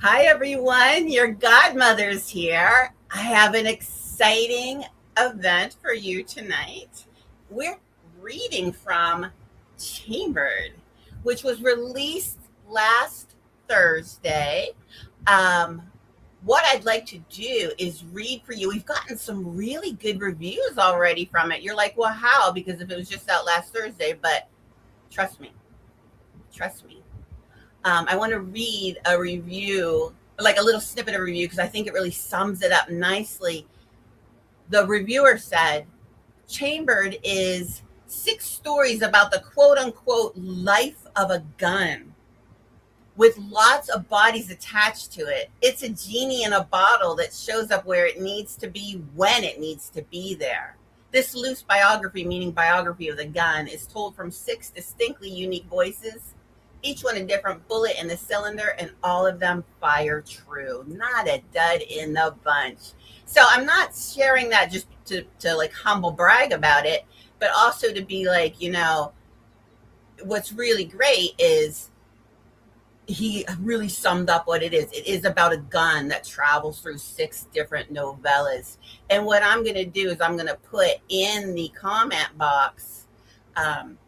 Hi, everyone. Your godmother's here. I have an exciting event for you tonight. We're reading from Chambered, which was released last Thursday. Um, what I'd like to do is read for you. We've gotten some really good reviews already from it. You're like, well, how? Because if it was just out last Thursday, but trust me, trust me. I want to read a review, like a little snippet of a review, because I think it really sums it up nicely. The reviewer said, Chambered is 6 stories about the quote unquote life of a gun with lots of bodies attached to it. It's a genie in a bottle that shows up where it needs to be when it needs to be there. This loose biography, meaning biography of the gun, is told from 6 distinctly unique voices, each one a different bullet in the cylinder, and all of them fire true. Not a dud in the bunch. So I'm not sharing that just to like humble brag about it, but also to be like, what's really great is he really summed up what it is. It is about a gun that travels through 6 different novellas. And what I'm going to do is I'm going to put in the comment box um,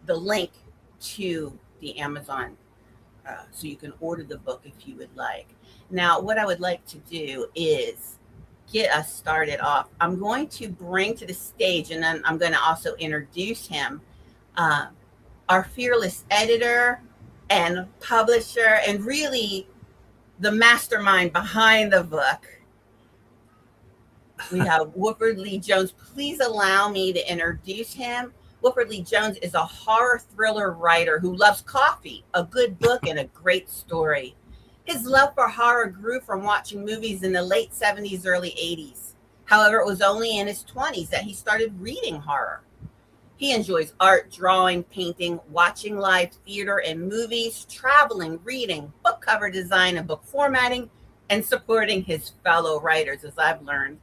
the link to the Amazon so you can order the book if you would like. Now, what I would like to do is get us started off. I'm going to bring to the stage, and then I'm going to also introduce him, uh, our fearless editor and publisher, and really the mastermind behind the book. We have Woodford Lee Jones. Please allow me to introduce him. Woodford Lee Jones is a horror thriller writer who loves coffee, a good book, and a great story. His love for horror grew from watching movies in the late 70s, early 80s. However, it was only in his 20s that he started reading horror. He enjoys art, drawing, painting, watching live theater and movies, traveling, reading, book cover design and book formatting, and supporting his fellow writers, as I've learned.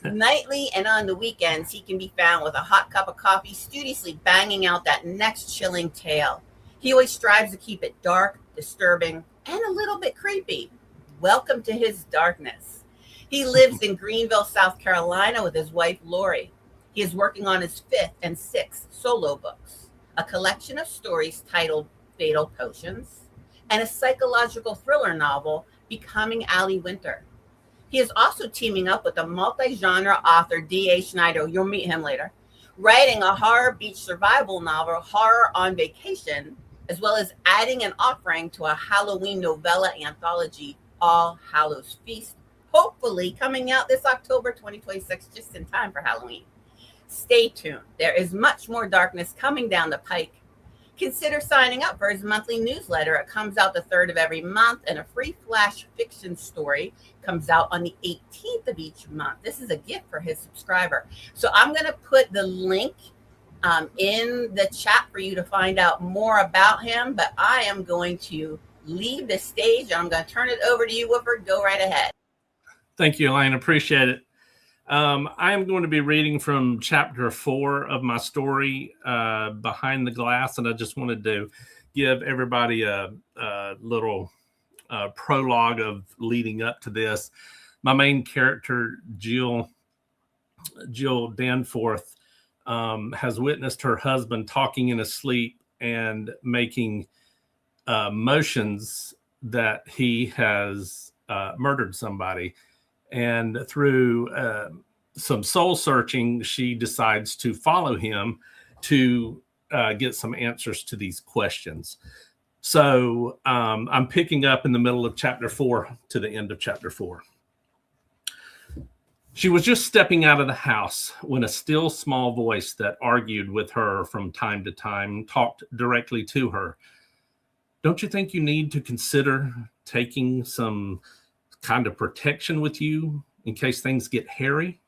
Nightly and on the weekends, he can be found with a hot cup of coffee, studiously banging out that next chilling tale. He always strives to keep it dark, disturbing, and a little bit creepy. Welcome to his darkness. He lives in Greenville, South Carolina with his wife, Lori. He is working on his 5th and 6th solo books, a collection of stories titled Fatal Potions, and a psychological thriller novel, Becoming Allie Winter. He is also teaming up with a multi-genre author, D.A. Schneider, you'll meet him later, writing a horror beach survival novel, Horror on Vacation, as well as adding an offering to a Halloween novella anthology, All Hallows Feast, hopefully coming out this October 2026, just in time for Halloween. Stay tuned. There is much more darkness coming down the pike. Consider signing up for his monthly newsletter. It comes out the 3rd of every month, and a free flash fiction story comes out on the 18th of each month. This is a gift for his subscriber. So I'm going to put the link in the chat for you to find out more about him, but I am going to leave the stage, and I'm going to turn it over to you, Woodford. Go right ahead. Thank you, Elaine. Appreciate it. I am going to be reading from chapter 4 of my story, Behind the Glass, and I just wanted to give everybody a little prologue of leading up to this. My main character, Jill Danforth, has witnessed her husband talking in his sleep and making motions that he has murdered somebody. And through some soul searching, she decides to follow him to get some answers to these questions. So I'm picking up in the middle of chapter 4 to the end of chapter 4. She was just stepping out of the house when a still small voice that argued with her from time to time talked directly to her. Don't you think you need to consider taking some kind of protection with you in case things get hairy?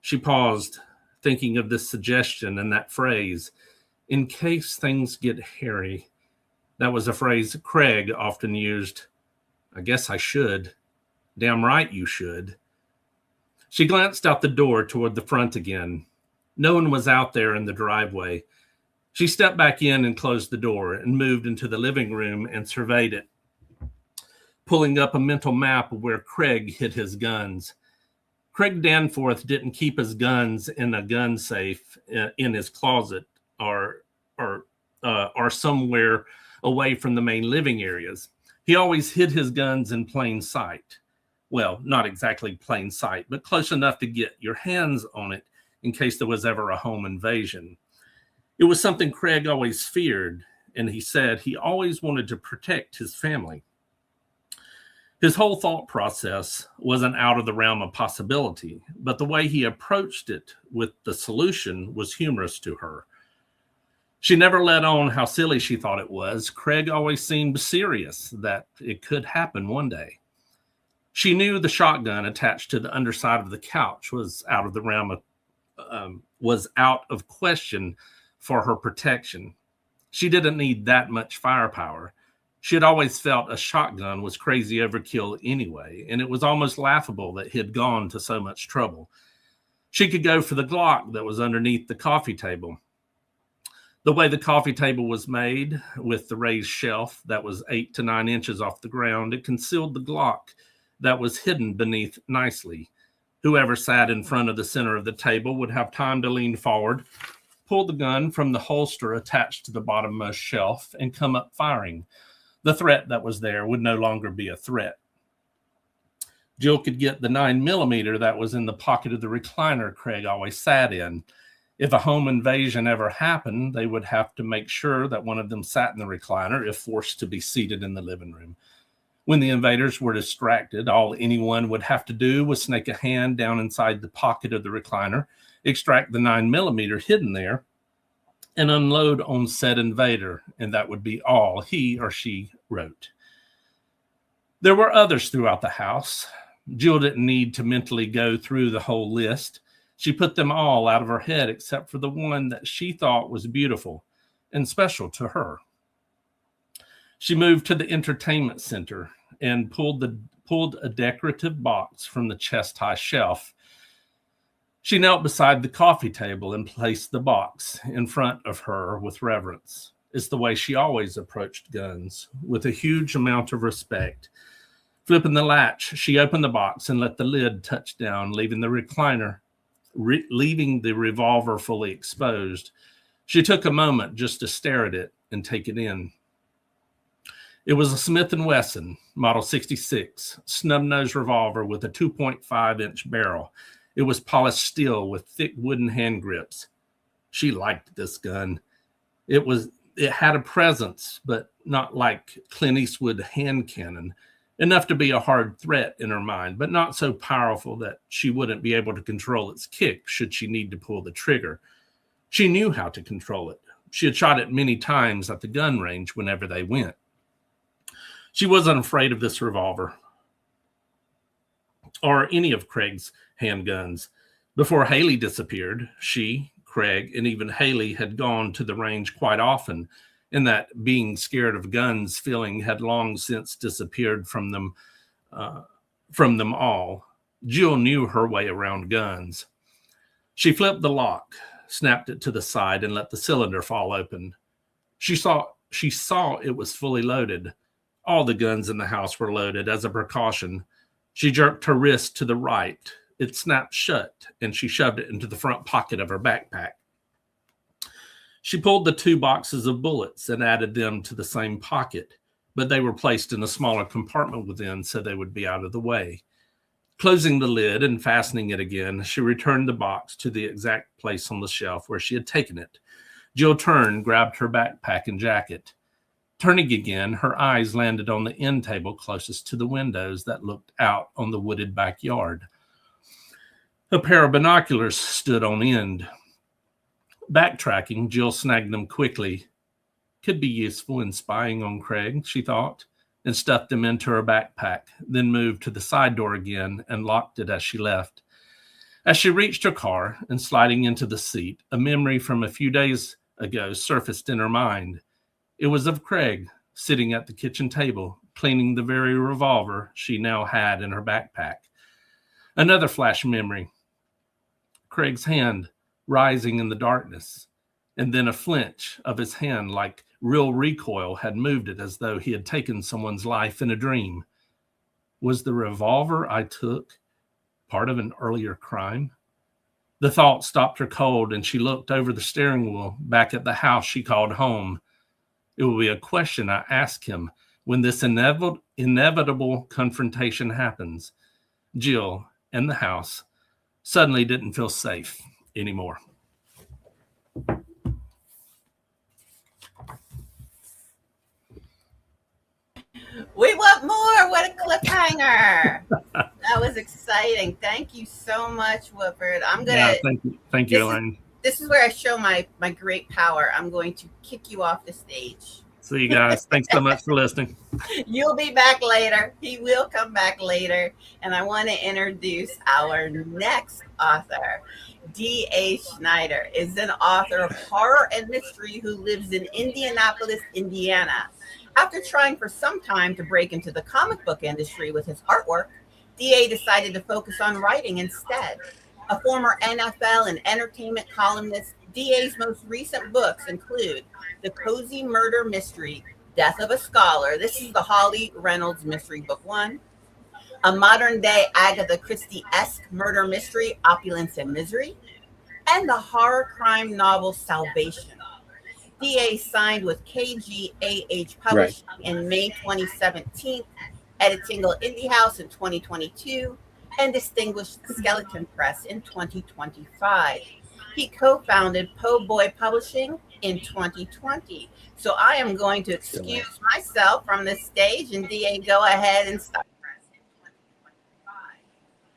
She paused, thinking of this suggestion and that phrase, in case things get hairy. That was a phrase Craig often used. I guess I should. Damn right you should. She glanced out the door toward the front again. No one was out there in the driveway. She stepped back in and closed the door and moved into the living room and surveyed it. pulling up a mental map of where Craig hid his guns. Craig Danforth didn't keep his guns in a gun safe in his closet or somewhere away from the main living areas. He always hid his guns in plain sight. Well, not exactly plain sight, but close enough to get your hands on it in case there was ever a home invasion. It was something Craig always feared, and he said he always wanted to protect his family. His whole thought process wasn't out of the realm of possibility, but the way he approached it with the solution was humorous to her. She never let on how silly she thought it was. Craig always seemed serious that it could happen one day. She knew the shotgun attached to the underside of the couch was out of the realm of, was out of question for her protection. She didn't need that much firepower. She had always felt a shotgun was crazy overkill anyway, and it was almost laughable that he had gone to so much trouble. She could go for the Glock that was underneath the coffee table. The way the coffee table was made, with the raised shelf that was 8 to 9 inches off the ground, it concealed the Glock that was hidden beneath nicely. Whoever sat in front of the center of the table would have time to lean forward, pull the gun from the holster attached to the bottommost shelf, and come up firing. The threat that was there would no longer be a threat. Jill could get the 9mm that was in the pocket of the recliner Craig always sat in. If a home invasion ever happened, they would have to make sure that one of them sat in the recliner if forced to be seated in the living room. When the invaders were distracted, all anyone would have to do was snake a hand down inside the pocket of the recliner, extract the 9mm hidden there, and unload on said invader, and that would be all he or she wrote. There were others throughout the house. Jill didn't need to mentally go through the whole list. She put them all out of her head except for the one that she thought was beautiful and special to her. She moved to the entertainment center and pulled a decorative box from the chest-high shelf. She knelt beside the coffee table and placed the box in front of her with reverence. It's the way she always approached guns, with a huge amount of respect. Flipping the latch, she opened the box and let the lid touch down, leaving the revolver fully exposed. She took a moment just to stare at it and take it in. It was a Smith & Wesson, Model 66, snub-nosed revolver with a 2.5-inch barrel. It was polished steel with thick wooden hand grips. She liked this gun. It had a presence, but not like Clint Eastwood hand cannon. Enough to be a hard threat in her mind, but not so powerful that she wouldn't be able to control its kick should she need to pull the trigger. She knew how to control it. She had shot it many times at the gun range whenever they went. She wasn't afraid of this revolver or any of Craig's handguns. Before Haley disappeared, she, Craig, and even Haley had gone to the range quite often, and that being scared of guns feeling had long since disappeared from them all. Jill knew her way around guns. She flipped the lock, snapped it to the side, and let the cylinder fall open. She saw it was fully loaded. All the guns in the house were loaded as a precaution. She jerked her wrist to the right. It snapped shut, and she shoved it into the front pocket of her backpack. She pulled the 2 boxes of bullets and added them to the same pocket, but they were placed in a smaller compartment within so they would be out of the way. Closing the lid and fastening it again, she returned the box to the exact place on the shelf where she had taken it. Jill turned, grabbed her backpack and jacket. Turning again, her eyes landed on the end table closest to the windows that looked out on the wooded backyard. A pair of binoculars stood on end. Backtracking, Jill snagged them quickly. Could be useful in spying on Craig, she thought, and stuffed them into her backpack, then moved to the side door again and locked it as she left. As she reached her car and sliding into the seat, a memory from a few days ago surfaced in her mind. It was of Craig sitting at the kitchen table, cleaning the very revolver she now had in her backpack. Another flash memory. Craig's hand rising in the darkness, and then a flinch of his hand like real recoil had moved it as though he had taken someone's life in a dream. Was the revolver I took part of an earlier crime? The thought stopped her cold, and she looked over the steering wheel back at the house she called home. It will be a question I ask him when this inevitable confrontation happens. Jill and the house suddenly didn't feel safe anymore. We want more. What a cliffhanger. That was exciting. Thank you so much, Woodford. Yeah, thank you, Elaine. This is where I show my great power. I'm going to kick you off the stage. See you guys. Thanks so much for listening. You'll be back later. He will come back later. And I want to introduce our next author. D.A. Schneider is an author of horror and mystery who lives in Indianapolis, Indiana. After trying for some time to break into the comic book industry with his artwork, D.A. decided to focus on writing instead. A former NFL and entertainment columnist, D.A.'s most recent books include The Cozy Murder Mystery, Death of a Scholar. This is the Holly Reynolds Mystery Book 1. A modern-day Agatha Christie-esque murder mystery, Opulence and Misery. And the horror crime novel, Salvation. D.A. signed with KGAH Publishing in May 2017, Editingle Indie House in 2022, and Distinguished Skeleton Press in 2025. He co-founded Po Boy Publishing in 2020. So I am going to excuse myself from this stage, and D.A., go ahead and start.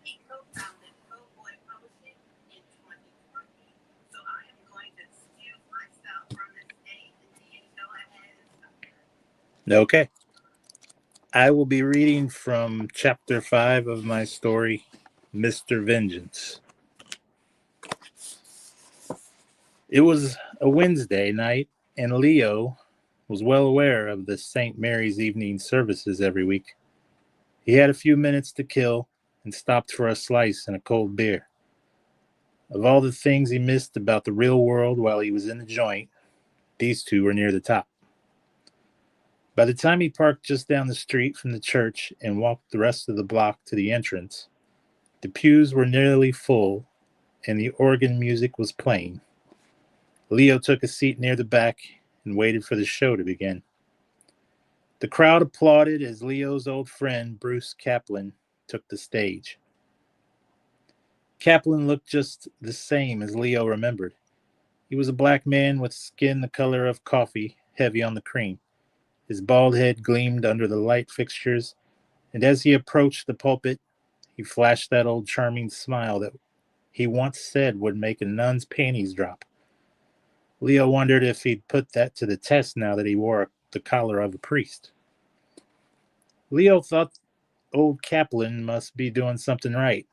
He co-founded Po Boy Publishing in 2020. So I am going to excuse myself from this stage, and D.A., go ahead and start. Okay. I will be reading from chapter 5 of my story, Mr. Vengeance. It was a Wednesday night, and Leo was well aware of the St. Mary's evening services every week. He had a few minutes to kill and stopped for a slice and a cold beer. Of all the things he missed about the real world while he was in the joint, these two were near the top. By the time he parked just down the street from the church and walked the rest of the block to the entrance, the pews were nearly full and the organ music was playing. Leo took a seat near the back and waited for the show to begin. The crowd applauded as Leo's old friend, Bruce Kaplan, took the stage. Kaplan looked just the same as Leo remembered. He was a black man with skin the color of coffee, heavy on the cream. His bald head gleamed under the light fixtures, and as he approached the pulpit, he flashed that old charming smile that he once said would make a nun's panties drop. Leo wondered if he'd put that to the test now that he wore the collar of a priest. Leo thought old Kaplan must be doing something right.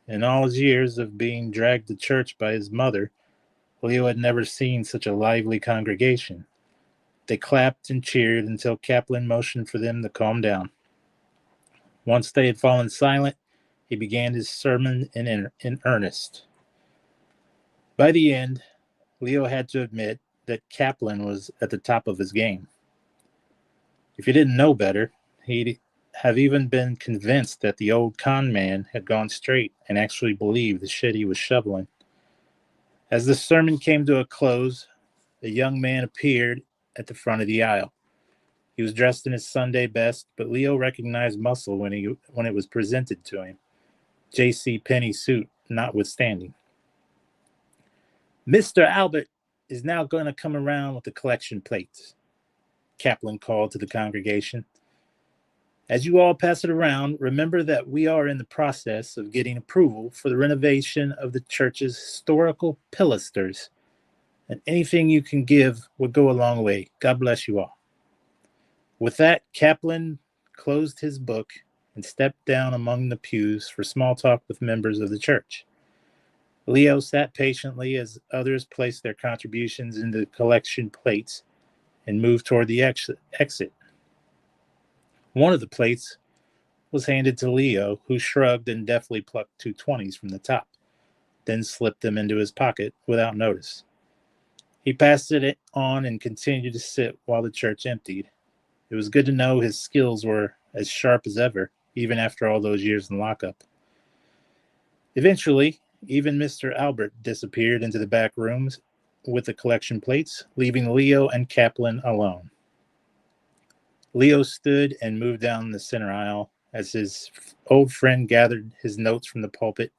In all his years of being dragged to church by his mother, Leo had never seen such a lively congregation. They clapped and cheered until Kaplan motioned for them to calm down. Once they had fallen silent, he began his sermon in earnest. By the end, Leo had to admit that Kaplan was at the top of his game. If he didn't know better, he'd have even been convinced that the old con man had gone straight and actually believed the shit he was shoveling. As the sermon came to a close, a young man appeared at the front of the aisle. He was dressed in his Sunday best, but Leo recognized muscle when it was presented to him, J.C. Penney suit notwithstanding. Mr. Albert is now going to come around with the collection plates, Kaplan called to the congregation. As you all pass it around, remember that we are in the process of getting approval for the renovation of the church's historical pilasters, and anything you can give would go a long way. God bless you all. With that, Kaplan closed his book and stepped down among the pews for small talk with members of the church. Leo sat patiently as others placed their contributions into the collection plates and moved toward the exit. One of the plates was handed to Leo, who shrugged and deftly plucked 2 20s from the top, then slipped them into his pocket without notice. He passed it on and continued to sit while the church emptied. It was good to know his skills were as sharp as ever, even after all those years in lockup. Eventually, even Mr. Albert disappeared into the back rooms with the collection plates, leaving Leo and Kaplan alone. Leo stood and moved down the center aisle as his old friend gathered his notes from the pulpit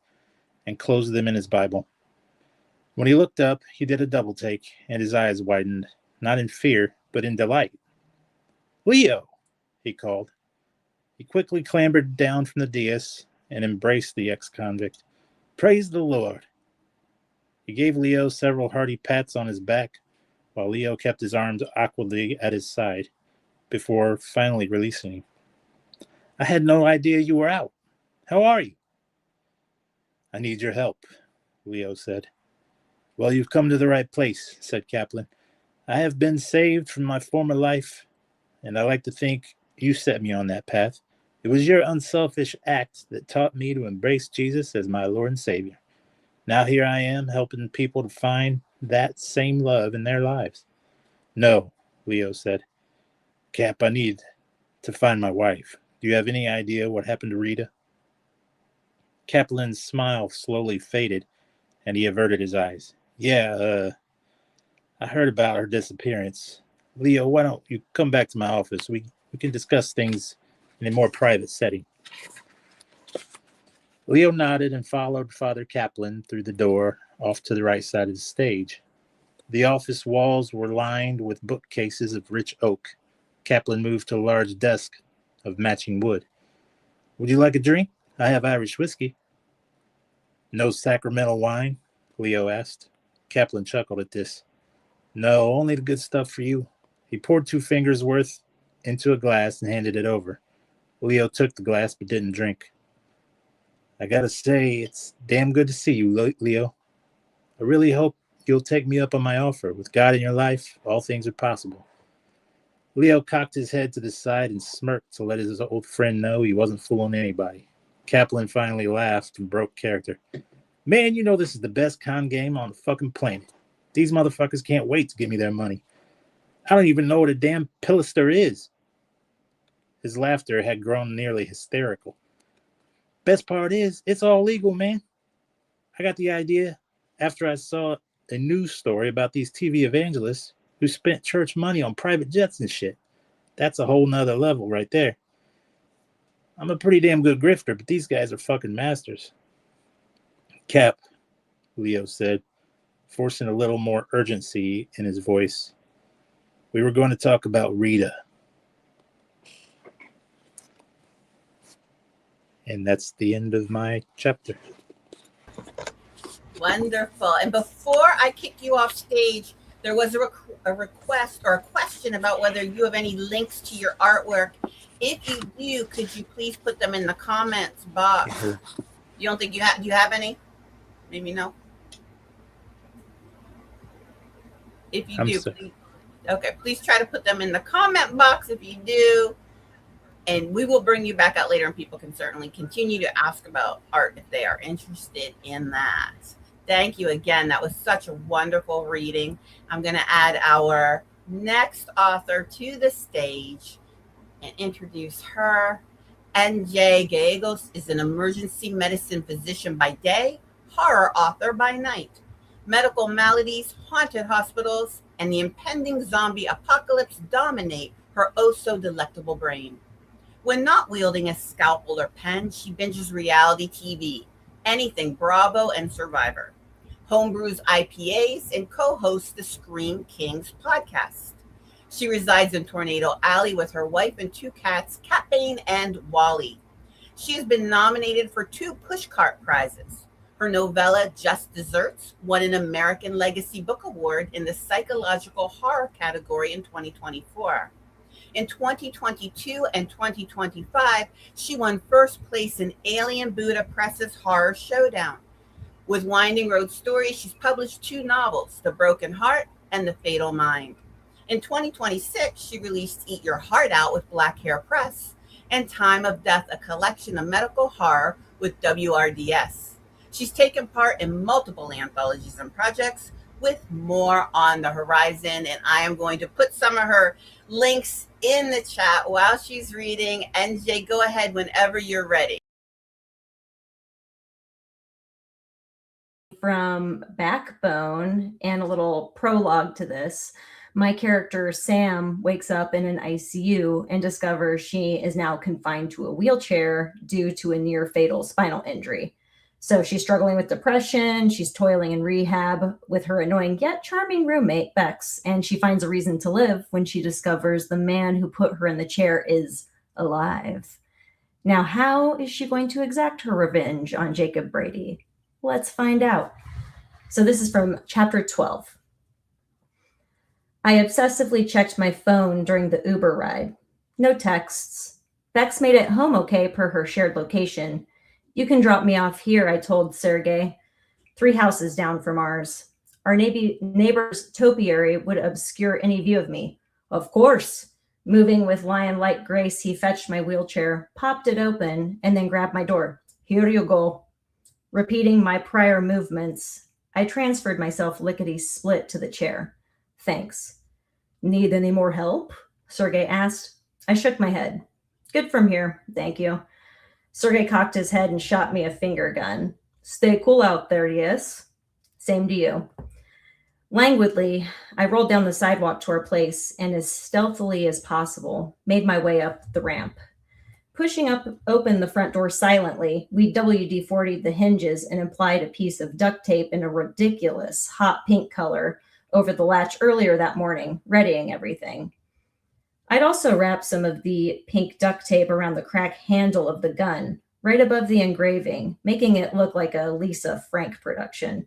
and closed them in his Bible. When he looked up, he did a double take, and his eyes widened, not in fear, but in delight. "Leo!" he called. He quickly clambered down from the dais and embraced the ex-convict. "Praise the Lord." He gave Leo several hearty pats on his back, while Leo kept his arms awkwardly at his side, before finally releasing him. "I had no idea you were out. How are you?" "I need your help," Leo said. "Well, you've come to the right place," said Kaplan. "I have been saved from my former life, and I like to think you set me on that path. It was your unselfish act that taught me to embrace Jesus as my Lord and Savior. Now here I am, helping people to find that same love in their lives." "No," Leo said. "Cap, I need to find my wife. Do you have any idea what happened to Rita?" Kaplan's smile slowly faded, and he averted his eyes. "Yeah, I heard about her disappearance. Leo, why don't you come back to my office? We can discuss things in a more private setting." Leo nodded and followed Father Kaplan through the door off to the right side of the stage. The office walls were lined with bookcases of rich oak. Kaplan moved to a large desk of matching wood. "Would you like a drink? I have Irish whiskey." "No sacramental wine?" Leo asked. Kaplan chuckled at this. "No, only the good stuff for you." He poured 2 fingers worth into a glass and handed it over. Leo took the glass but didn't drink. "I gotta say, it's damn good to see you, Leo. I really hope you'll take me up on my offer. With God in your life, all things are possible." Leo cocked his head to the side and smirked to let his old friend know he wasn't fooling anybody. Kaplan finally laughed and broke character. "Man, you know this is the best con game on the fucking planet. These motherfuckers can't wait to give me their money. I don't even know what a damn pilaster is." His laughter had grown nearly hysterical. "Best part is, it's all legal, man. I got the idea after I saw a news story about these TV evangelists who spent church money on private jets and shit. That's a whole nother level right there. I'm a pretty damn good grifter, but these guys are fucking masters." "Cap," Leo said, forcing a little more urgency in his voice. "We were going to talk about Rita." And that's the end of my chapter. Wonderful. And before I kick you off stage, there was a request or a question about whether you have any links to your artwork. If you do, could you please put them in the comments box? You don't think you have? Do you have any? Maybe no. If you do, please, okay, please try to put them in the comment box if you do. And we will bring you back out later, and people can certainly continue to ask about art if they are interested in that. Thank you again. That was such a wonderful reading. I'm going to add our next author to the stage and introduce her. N.J. Gallegos is an emergency medicine physician by day, horror author by night. Medical maladies, haunted hospitals, and the impending zombie apocalypse dominate her oh-so-delectable brain. When not wielding a scalpel or pen, she binges reality TV, anything Bravo and Survivor, homebrews IPAs, and co-hosts the Scream Kings podcast. She resides in Tornado Alley with her wife and 2 cats, Catbane and Wally. She has been nominated for 2 Pushcart Prizes. Her novella, Just Desserts, won an American Legacy Book Award in the psychological horror category in 2024. In 2022 and 2025, she won first place in Alien Buddha Press's Horror Showdown. With Winding Road Stories, she's published 2 novels, The Broken Heart and The Fatal Mind. In 2026, she released Eat Your Heart Out with Black Hair Press and Time of Death, a collection of medical horror with WRDS. She's taken part in multiple anthologies and projects with more on the horizon, and I am going to put some of her links in the chat while she's reading. NJ, go ahead whenever you're ready. From Backbone and a little prologue to this, my character Sam wakes up in an ICU and discovers she is now confined to a wheelchair due to a near fatal spinal injury. So she's struggling with depression, she's toiling in rehab with her annoying yet charming roommate, Bex, and she finds a reason to live when she discovers the man who put her in the chair is alive. Now, how is she going to exact her revenge on Jacob Brady? Let's find out. So this is from chapter 12. I obsessively checked my phone during the Uber ride. No texts. Bex made it home okay per her shared location. You can drop me off here, I told Sergey. 3 houses down from ours. Our neighbor's topiary would obscure any view of me. Of course. Moving with lion-like grace, he fetched my wheelchair, popped it open, and then grabbed my door. Here you go. Repeating my prior movements, I transferred myself lickety-split to the chair. Thanks. Need any more help? Sergey asked. I shook my head. Good from here, thank you. Sergey cocked his head and shot me a finger gun. Stay cool out there, yes? Same to you. Languidly, I rolled down the sidewalk to our place and as stealthily as possible, made my way up the ramp. Pushing open the front door silently, we WD-40'd the hinges and applied a piece of duct tape in a ridiculous hot pink color over the latch earlier that morning, readying everything. I'd also wrapped some of the pink duct tape around the crack handle of the gun, right above the engraving, making it look like a Lisa Frank production.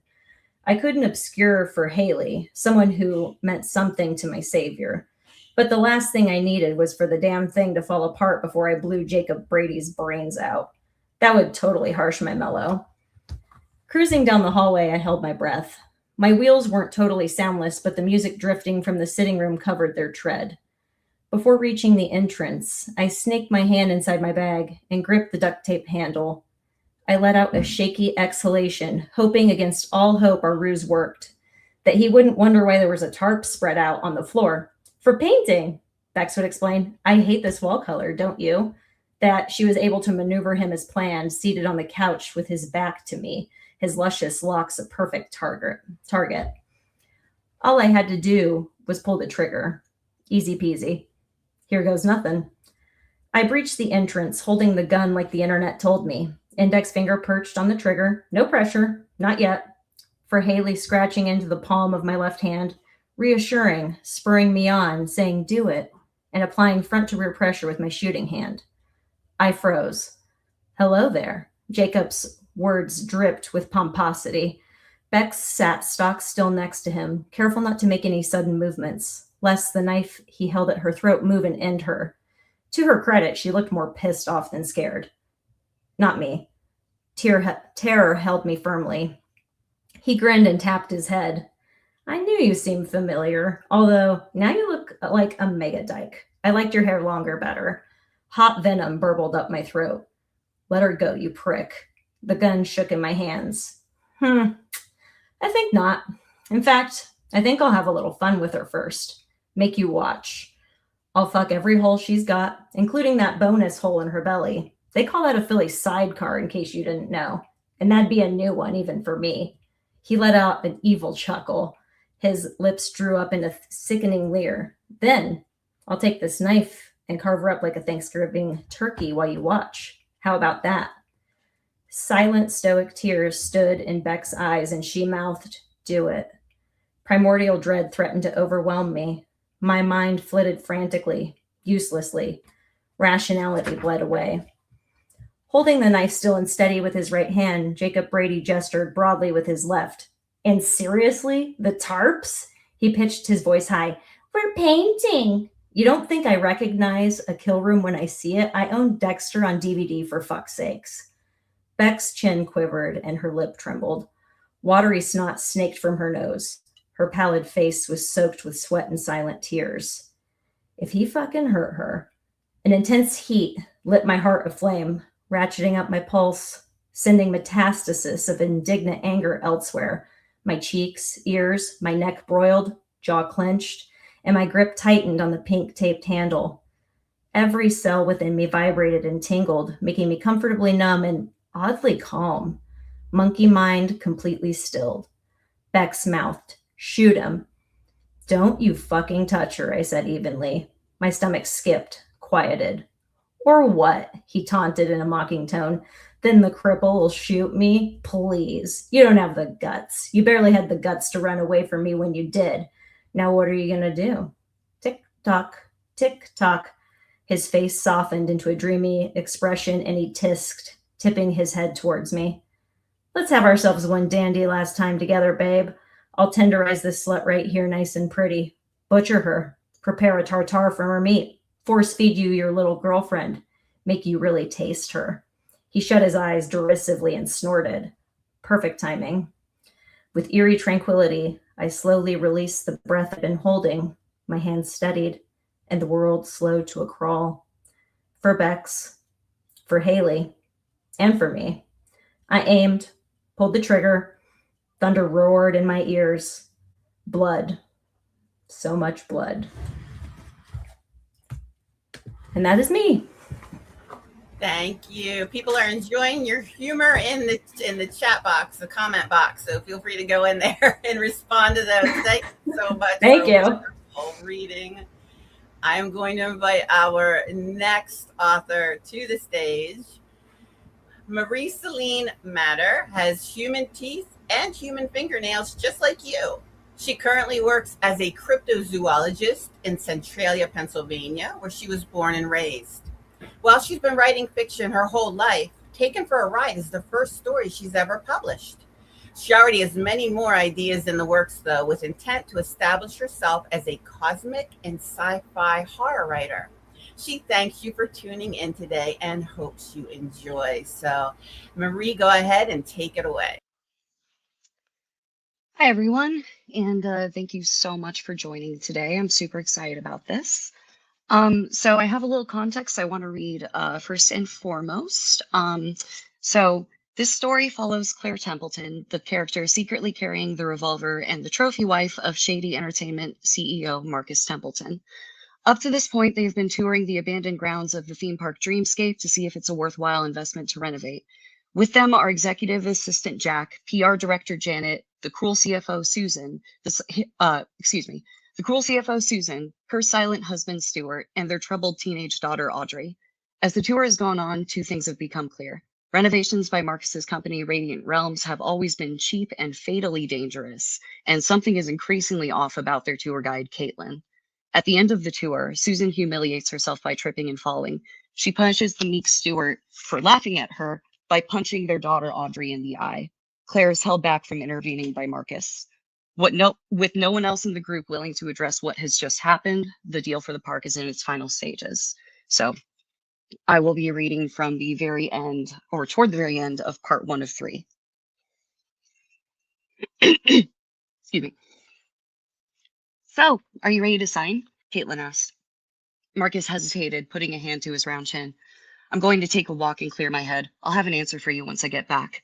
I couldn't obscure for Haley, someone who meant something to my savior. But the last thing I needed was for the damn thing to fall apart before I blew Jacob Brady's brains out. That would totally harsh my mellow. Cruising down the hallway, I held my breath. My wheels weren't totally soundless, but the music drifting from the sitting room covered their tread. Before reaching the entrance, I snaked my hand inside my bag and gripped the duct tape handle. I let out a shaky exhalation, hoping against all hope our ruse worked, that he wouldn't wonder why there was a tarp spread out on the floor. For painting, Bex would explain. I hate this wall color, don't you? That she was able to maneuver him as planned, seated on the couch with his back to me, his luscious locks a perfect target. All I had to do was pull the trigger. Easy peasy. Here goes nothing. I breached the entrance, holding the gun like the internet told me. Index finger perched on the trigger. No pressure. Not yet. For Haley scratching into the palm of my left hand, reassuring, spurring me on, saying, do it, and applying front to rear pressure with my shooting hand. I froze. Hello there. Jacob's words dripped with pomposity. Bex sat stock still next to him, careful not to make any sudden movements, lest the knife he held at her throat move and end her. To her credit, she looked more pissed off than scared. Not me. Terror held me firmly. He grinned and tapped his head. I knew you seemed familiar, although now you look like a mega dyke. I liked your hair longer better. Hot venom burbled up my throat. Let her go, you prick. The gun shook in my hands. I think not. In fact, I think I'll have a little fun with her first. Make you watch. I'll fuck every hole she's got, including that bonus hole in her belly. They call that a Philly sidecar, in case you didn't know. And that'd be a new one, even for me. He let out an evil chuckle. His lips drew up in a sickening leer. Then, I'll take this knife and carve her up like a Thanksgiving turkey while you watch. How about that? Silent, stoic tears stood in Beck's eyes, and she mouthed, do it. Primordial dread threatened to overwhelm me. My mind flitted frantically, uselessly. Rationality bled away. Holding the knife still and steady with his right hand, Jacob Brady gestured broadly with his left. And seriously? The tarps? He pitched his voice high. We're painting. You don't think I recognize a kill room when I see it? I own Dexter on DVD, for fuck's sakes. Beck's chin quivered and her lip trembled. Watery snot snaked from her nose. Her pallid face was soaked with sweat and silent tears. If he fucking hurt her. An intense heat lit my heart aflame, ratcheting up my pulse, sending metastasis of indignant anger elsewhere. My cheeks, ears, my neck broiled, jaw clenched, and my grip tightened on the pink taped handle. Every cell within me vibrated and tingled, making me comfortably numb and oddly calm. Monkey mind completely stilled. Bex mouthed, "Shoot him." "Don't you fucking touch her," I said evenly. My stomach skipped, quieted. "Or what?" he taunted in a mocking tone. "Then the cripple will shoot me? Please. You don't have the guts. You barely had the guts to run away from me when you did. Now what are you going to do?" Tick tock, tick tock. His face softened into a dreamy expression and he tisked, tipping his head towards me. "Let's have ourselves one dandy last time together, babe. I'll tenderize this slut right here nice and pretty. Butcher her. Prepare a tartare from her meat. Force feed you your little girlfriend. Make you really taste her." He shut his eyes derisively and snorted. Perfect timing. With eerie tranquility, I slowly released the breath I'd been holding. My hands steadied, and the world slowed to a crawl. For Bex, for Haley, and for me. I aimed, pulled the trigger. Thunder roared in my ears. Blood. So much blood. And that is me. Thank you. People are enjoying your humor in the chat box, the comment box. So feel free to go in there and respond to those. Thank you so much. Thank you. Wonderful reading. I am going to invite our next author to the stage. Marie-Celine Matter has human teeth and human fingernails just like you. She currently works as a cryptozoologist in Centralia, Pennsylvania, where she was born and raised. While she's been writing fiction her whole life, Taken for a Ride is the first story she's ever published. She already has many more ideas in the works, though, with intent to establish herself as a cosmic and sci-fi horror writer. She thanks you for tuning in today and hopes you enjoy. So, Marie, go ahead and take it away. Hi, everyone, and thank you so much for joining today. I'm super excited about this. So I have a little context I want to read first and foremost. So this story follows Claire Templeton, the character secretly carrying the revolver and the trophy wife of Shady Entertainment CEO Marcus Templeton. Up to this point, they've been touring the abandoned grounds of the theme park Dreamscape to see if it's a worthwhile investment to renovate. With them are executive assistant Jack, PR director Janet, the cruel CFO Susan, the cruel CFO Susan, her silent husband Stuart, and their troubled teenage daughter Audrey. As the tour has gone on, two things have become clear. Renovations by Marcus's company Radiant Realms have always been cheap and fatally dangerous, and something is increasingly off about their tour guide Caitlin. At the end of the tour, Susan humiliates herself by tripping and falling. She punishes the meek Stuart for laughing at her by punching their daughter Audrey in the eye. Claire is held back from intervening by Marcus. With no one else in the group willing to address what has just happened, the deal for the park is in its final stages. So I will be reading from the very end, or toward the very end of part 1 of 3. Excuse me. "So, are you ready to sign?" Caitlin asked. Marcus hesitated, putting a hand to his round chin. "I'm going to take a walk and clear my head. I'll have an answer for you once I get back."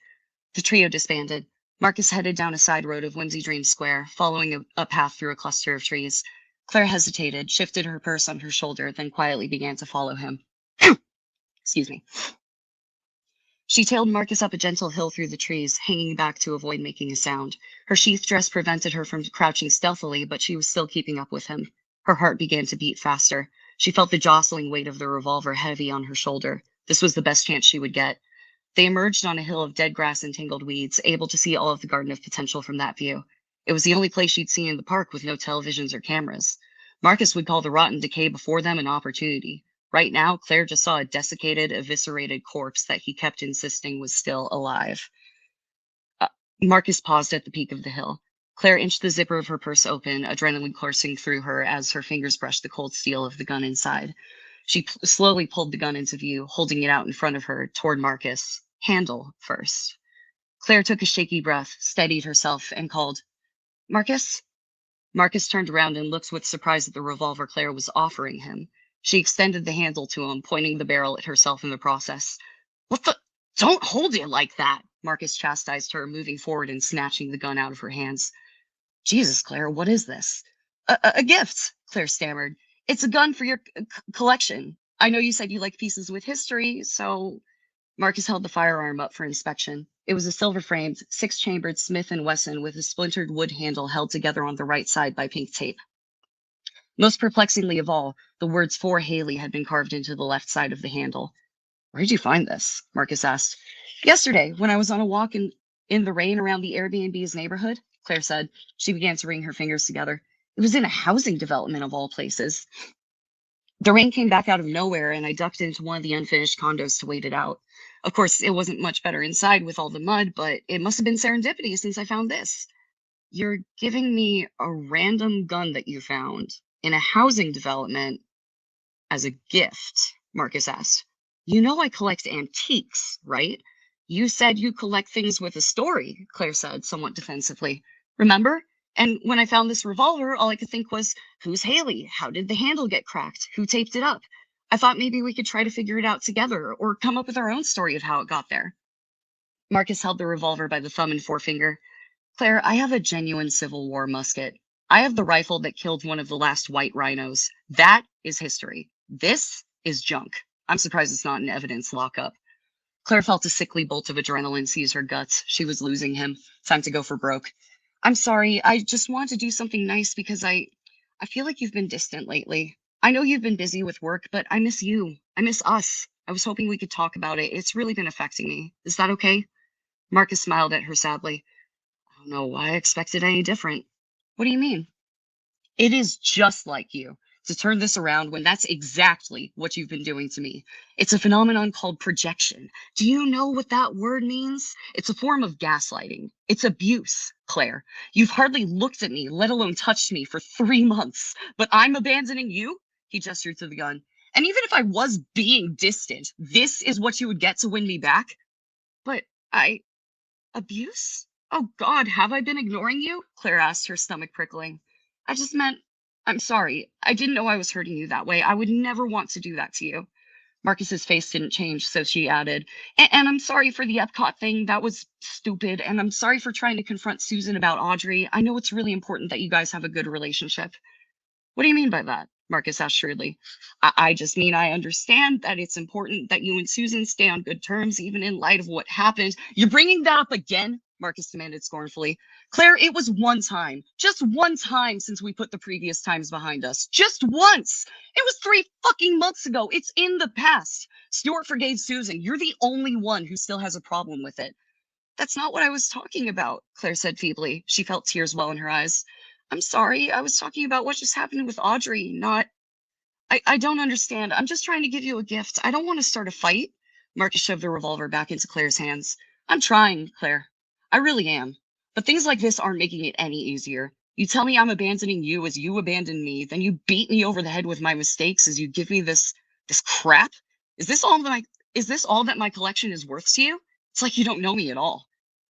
The trio disbanded. Marcus headed down a side road of Whimsy Dream Square, following a path through a cluster of trees. Claire hesitated, shifted her purse on her shoulder, then quietly began to follow him. Excuse me. She tailed Marcus up a gentle hill through the trees, hanging back to avoid making a sound. Her sheath dress prevented her from crouching stealthily, but she was still keeping up with him. Her heart began to beat faster. She felt the jostling weight of the revolver heavy on her shoulder. This was the best chance she would get. They emerged on a hill of dead grass and tangled weeds, able to see all of the Garden of Potential from that view. It was the only place she'd seen in the park with no televisions or cameras. Marcus would call the rotten decay before them an opportunity. Right now, Claire just saw a desiccated, eviscerated corpse that he kept insisting was still alive. Marcus paused at the peak of the hill. Claire inched the zipper of her purse open, adrenaline coursing through her as her fingers brushed the cold steel of the gun inside. She slowly pulled the gun into view, holding it out in front of her, toward Marcus. Handle first. Claire took a shaky breath, steadied herself, and called, "Marcus?" Marcus turned around and looked with surprise at the revolver Claire was offering him. She extended the handle to him, pointing the barrel at herself in the process. "What the? Don't hold it like that!" Marcus chastised her, moving forward and snatching the gun out of her hands. "Jesus, Claire, what is this?" A gift," Claire stammered. "It's a gun for your collection. I know you said you like pieces with history, so Marcus held the firearm up for inspection. It was a silver-framed, six-chambered Smith & Wesson with a splintered wood handle held together on the right side by pink tape. Most perplexingly of all, the words "For Haley" had been carved into the left side of the handle. Where did you find this? Marcus asked. Yesterday, when I was on a walk in the rain around the Airbnb's neighborhood, Claire said. She began to wring her fingers together. It was in a housing development of all places. The rain came back out of nowhere, and I ducked into one of the unfinished condos to wait it out. Of course, it wasn't much better inside with all the mud, but it must have been serendipity since I found this. You're giving me a random gun that you found in a housing development as a gift? Marcus asked. You know I collect antiques, right? You said you collect things with a story, Claire said, somewhat defensively. Remember? And when I found this revolver, all I could think was, who's Haley? How did the handle get cracked? Who taped it up? I thought maybe we could try to figure it out together or come up with our own story of how it got there. Marcus held the revolver by the thumb and forefinger. Claire, I have a genuine Civil War musket. I have the rifle that killed one of the last white rhinos. That is history. This is junk. I'm surprised it's not an evidence lockup. Claire felt a sickly bolt of adrenaline seize her guts. She was losing him. Time to go for broke. I'm sorry. I just want to do something nice because I feel like you've been distant lately. I know you've been busy with work, but I miss you. I miss us. I was hoping we could talk about it. It's really been affecting me. Is that okay? Marcus smiled at her sadly. I don't know why I expected any different. What do you mean? It is just like you to turn this around when that's exactly what you've been doing to me. It's a phenomenon called projection. Do you know what that word means? It's a form of gaslighting. It's abuse, Claire. You've hardly looked at me, let alone touched me for 3 months, but I'm abandoning you? He gestured to the gun. And even if I was being distant, this is what you would get to win me back? But abuse? Oh God, have I been ignoring you? Claire asked, her stomach prickling. I just meant, I'm sorry. I didn't know I was hurting you that way. I would never want to do that to you. Marcus's face didn't change, so she added, and I'm sorry for the Epcot thing. That was stupid. And I'm sorry for trying to confront Susan about Audrey. I know it's really important that you guys have a good relationship. What do you mean by that? Marcus asked shrewdly. I just mean I understand that it's important that you and Susan stay on good terms, even in light of what happened. You're bringing that up again? Marcus demanded scornfully. Claire, it was one time. Just one time since we put the previous times behind us. Just once. It was 3 fucking months ago. It's in the past. Stuart forgave Susan. You're the only one who still has a problem with it. That's not what I was talking about, Claire said feebly. She felt tears well in her eyes. I'm sorry. I was talking about what just happened with Audrey, not. I don't understand. I'm just trying to give you a gift. I don't want to start a fight. Marcus shoved the revolver back into Claire's hands. I'm trying, Claire. I really am. But things like this aren't making it any easier. You tell me I'm abandoning you as you abandon me, then you beat me over the head with my mistakes as you give me this crap? Is this all that my collection is worth to you? It's like you don't know me at all.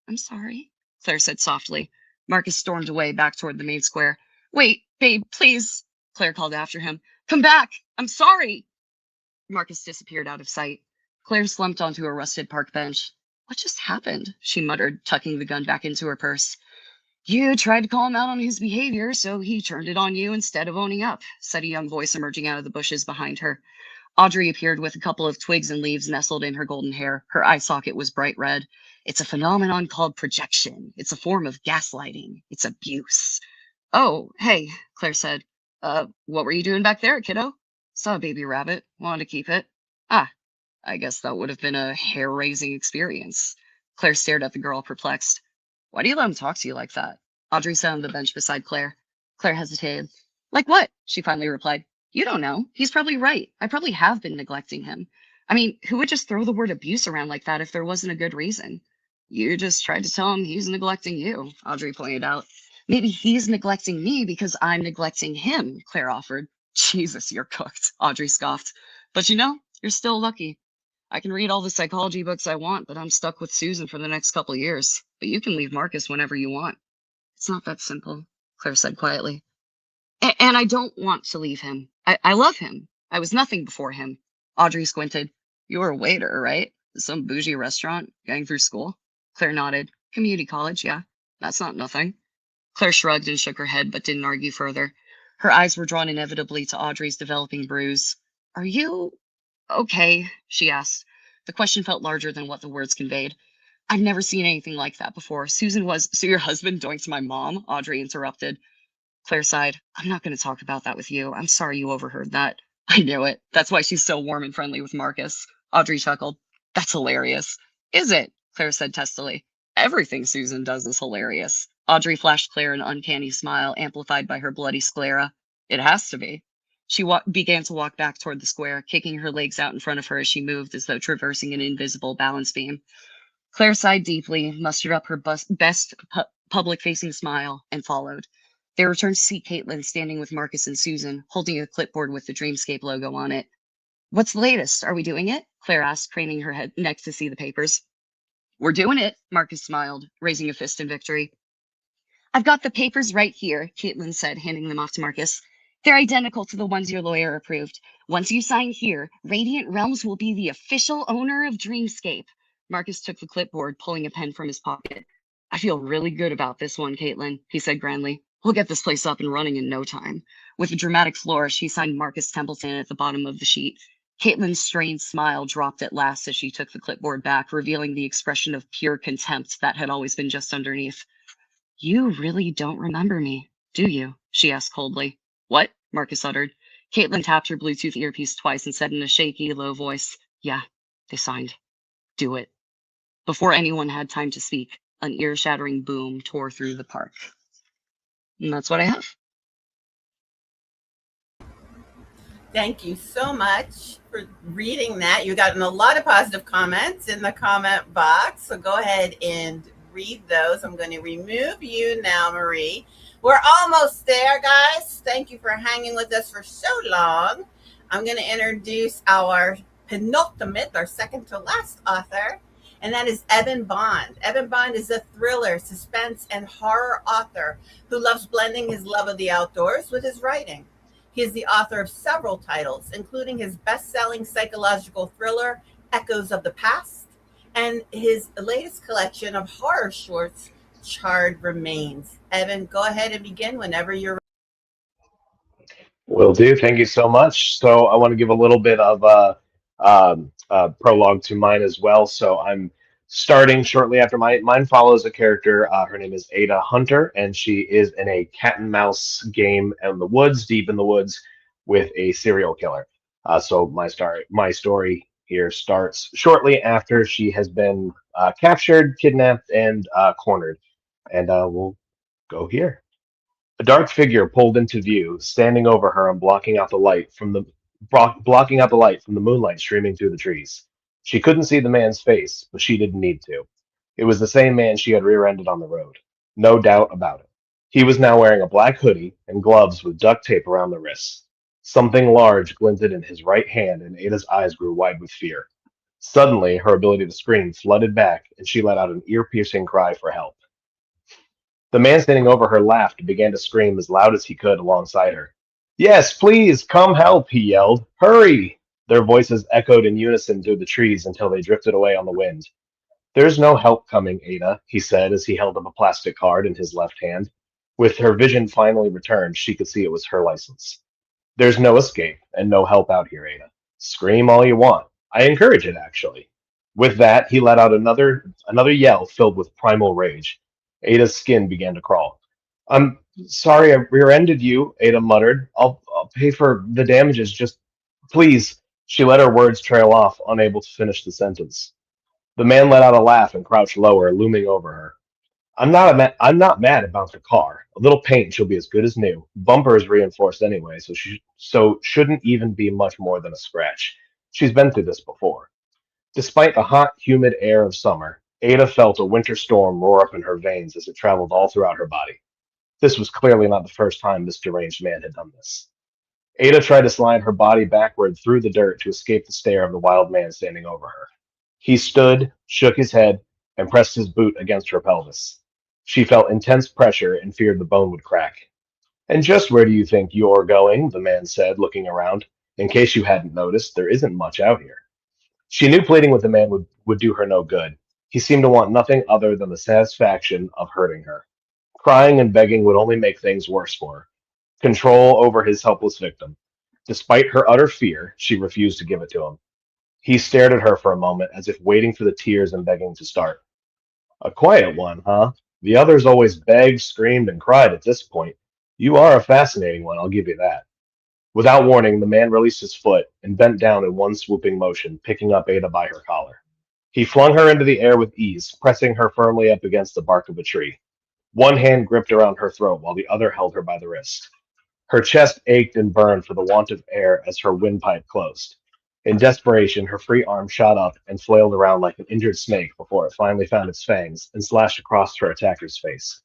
I'm sorry, Claire said softly. Marcus stormed away back toward the main square. Wait, babe, please, Claire called after him. Come back. I'm sorry. Marcus disappeared out of sight. Claire slumped onto a rusted park bench. What just happened? She muttered, tucking the gun back into her purse. You tried to call him out on his behavior, so he turned it on you instead of owning up, said a young voice emerging out of the bushes behind her. Audrey appeared with a couple of twigs and leaves nestled in her golden hair. Her eye socket was bright red. It's a phenomenon called projection. It's a form of gaslighting. It's abuse. Oh, hey, Claire said. What were you doing back there, kiddo? Saw a baby rabbit. Wanted to keep it. Ah, I guess that would have been a hair-raising experience. Claire stared at the girl, perplexed. Why do you let him talk to you like that? Audrey sat on the bench beside Claire. Claire hesitated. Like what? She finally replied. You don't know. He's probably right. I probably have been neglecting him. I mean, who would just throw the word abuse around like that if there wasn't a good reason? You just tried to tell him he's neglecting you, Audrey pointed out. Maybe he's neglecting me because I'm neglecting him, Claire offered. Jesus, you're cooked, Audrey scoffed. But you know, you're still lucky. I can read all the psychology books I want, but I'm stuck with Susan for the next couple of years. But you can leave Marcus whenever you want. It's not that simple, Claire said quietly. And I don't want to leave him. I love him. I was nothing before him. Audrey squinted. You were a waiter, right? Some bougie restaurant, going through school? Claire nodded. Community college, yeah. That's not nothing. Claire shrugged and shook her head, but didn't argue further. Her eyes were drawn inevitably to Audrey's developing bruise. Are you Okay, she asked. The question felt larger than what the words conveyed. I'd never seen anything like that before. Susan was, so your husband doinked my mom? Audrey interrupted. Claire sighed. I'm not going to talk about that with you. I'm sorry you overheard that. I knew it. That's why she's so warm and friendly with Marcus. Audrey chuckled. That's hilarious. Is it? Claire said testily. Everything Susan does is hilarious. Audrey flashed Claire an uncanny smile, amplified by her bloody sclera. It has to be. She began to walk back toward the square, kicking her legs out in front of her as she moved as though traversing an invisible balance beam. Claire sighed deeply, mustered up her best public-facing smile, and followed. They returned to see Caitlin standing with Marcus and Susan, holding a clipboard with the Dreamscape logo on it. What's the latest? Are we doing it? Claire asked, craning her head neck to see the papers. We're doing it, Marcus smiled, raising a fist in victory. I've got the papers right here, Caitlin said, handing them off to Marcus. They're identical to the ones your lawyer approved. Once you sign here, Radiant Realms will be the official owner of Dreamscape. Marcus took the clipboard, pulling a pen from his pocket. I feel really good about this one, Caitlin, he said grandly. We'll get this place up and running in no time. With a dramatic flourish, he signed Marcus Templeton at the bottom of the sheet. Caitlin's strained smile dropped at last as she took the clipboard back, revealing the expression of pure contempt that had always been just underneath. You really don't remember me, do you? She asked coldly. What? Marcus uttered. Caitlin tapped her Bluetooth earpiece twice and said in a shaky, low voice, Yeah, they signed. Do it. Before anyone had time to speak, an ear-shattering boom tore through the park. And that's what I have. Thank you so much for reading that. You gotten a lot of positive comments in the comment box, so go ahead and read those. I'm going to remove you now, Marie. We're almost there, guys. Thank you for hanging with us for so long. I'm going to introduce our penultimate, our second to last author, and that is Evan Bond. Evan Bond is a thriller, suspense, and horror author who loves blending his love of the outdoors with his writing. He is the author of several titles, including his best-selling psychological thriller, Echoes of the Past, and his latest collection of horror shorts, Charred Remains. Evan, go ahead and begin whenever you're ready. Will do. Thank you so much. So I want to give a little bit of a prologue to mine as well. So I'm starting shortly after mine follows a character. Her name is Ada Hunter, and she is in a cat and mouse game in the woods, deep in the woods, with a serial killer. So my story here starts shortly after she has been captured, kidnapped, and cornered. And we'll go here. A dark figure pulled into view, standing over her and blocking out the light from the moonlight streaming through the trees. She couldn't see the man's face, but she didn't need to. It was the same man she had rear-ended on the road. No doubt about it. He was now wearing a black hoodie and gloves with duct tape around the wrists. Something large glinted in his right hand, and Ada's eyes grew wide with fear. Suddenly, her ability to scream flooded back, and she let out an ear-piercing cry for help. The man standing over her laughed and began to scream as loud as he could alongside her. Yes, please, come help, he yelled. Hurry! Their voices echoed in unison through the trees until they drifted away on the wind. There's no help coming, Ada, he said as he held up a plastic card in his left hand. With her vision finally returned, she could see it was her license. There's no escape and no help out here, Ada. Scream all you want. I encourage it, actually. With that, he let out another yell filled with primal rage. Ada's skin began to crawl. I'm sorry I rear-ended you, Ada muttered. I'll pay for the damages, just please. She let her words trail off, unable to finish the sentence. The man let out a laugh and crouched lower, looming over her. I'm not mad about the car. A little paint and she'll be as good as new. Bumper is reinforced anyway, so shouldn't even be much more than a scratch. She's been through this before. Despite the hot, humid air of summer, Ada felt a winter storm roar up in her veins as it traveled all throughout her body. This was clearly not the first time this deranged man had done this. Ada tried to slide her body backward through the dirt to escape the stare of the wild man standing over her. He stood, shook his head, and pressed his boot against her pelvis. She felt intense pressure and feared the bone would crack. And just where do you think you're going? The man said, looking around. In case you hadn't noticed, there isn't much out here. She knew pleading with the man would do her no good. He seemed to want nothing other than the satisfaction of hurting her. Crying and begging would only make things worse for her. Control over his helpless victim. Despite her utter fear, she refused to give it to him. He stared at her for a moment as if waiting for the tears and begging to start. A quiet one, huh? The others always begged, screamed, and cried at this point. You are a fascinating one, I'll give you that. Without warning, the man released his foot and bent down in one swooping motion, picking up Ada by her collar. He flung her into the air with ease, pressing her firmly up against the bark of a tree. One hand gripped around her throat while the other held her by the wrist. Her chest ached and burned for the want of air as her windpipe closed. In desperation, her free arm shot up and flailed around like an injured snake before it finally found its fangs and slashed across her attacker's face.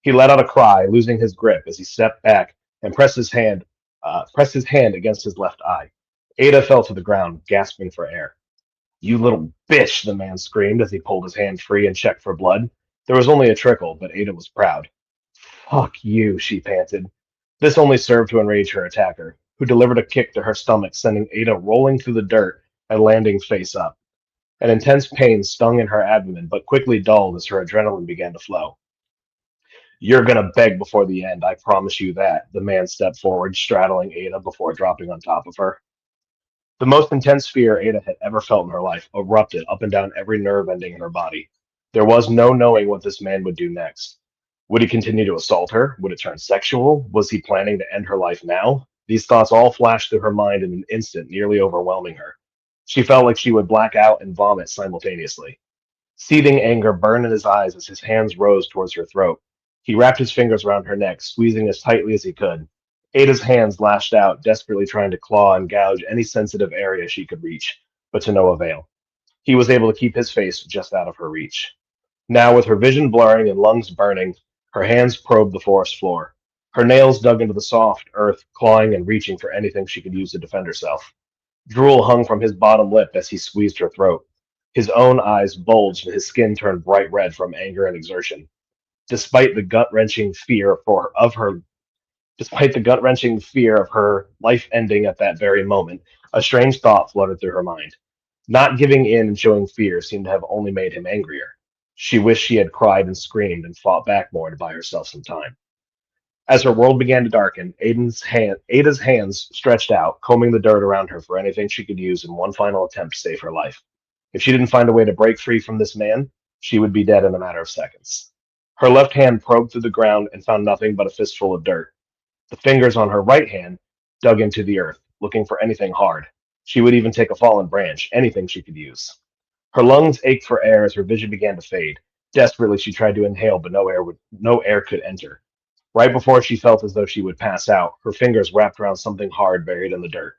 He let out a cry, losing his grip as he stepped back and pressed his hand against his left eye. Ada fell to the ground, gasping for air. You little bitch, the man screamed as he pulled his hand free and checked for blood. There was only a trickle, but Ada was proud. Fuck you, she panted. This only served to enrage her attacker, who delivered a kick to her stomach, sending Ada rolling through the dirt and landing face up. An intense pain stung in her abdomen, but quickly dulled as her adrenaline began to flow. You're gonna beg before the end, I promise you that, the man stepped forward, straddling Ada before dropping on top of her. The most intense fear Ada had ever felt in her life erupted up and down every nerve ending in her body. There was no knowing what this man would do next. Would he continue to assault her? Would it turn sexual? Was he planning to end her life now? These thoughts all flashed through her mind in an instant, nearly overwhelming her. She felt like she would black out and vomit simultaneously. Seething anger burned in his eyes as his hands rose towards her throat. He wrapped his fingers around her neck, squeezing as tightly as he could. Ada's hands lashed out, desperately trying to claw and gouge any sensitive area she could reach, but to no avail. He was able to keep his face just out of her reach. Now, with her vision blurring and lungs burning, her hands probed the forest floor. Her nails dug into the soft earth, clawing and reaching for anything she could use to defend herself. Drool hung from his bottom lip as he squeezed her throat. His own eyes bulged and his skin turned bright red from anger and exertion. Despite the gut-wrenching fear of her Despite the gut-wrenching fear of her life ending at that very moment, a strange thought fluttered through her mind. Not giving in and showing fear seemed to have only made him angrier. She wished she had cried and screamed and fought back more to buy herself some time. As her world began to darken, Ada's hands stretched out, combing the dirt around her for anything she could use in one final attempt to save her life. If she didn't find a way to break free from this man, she would be dead in a matter of seconds. Her left hand probed through the ground and found nothing but a fistful of dirt. The fingers on her right hand dug into the earth, looking for anything hard. She would even take a fallen branch, anything she could use. Her lungs ached for air as her vision began to fade. Desperately, she tried to inhale, but no air could enter. Right before she felt as though she would pass out, her fingers wrapped around something hard buried in the dirt.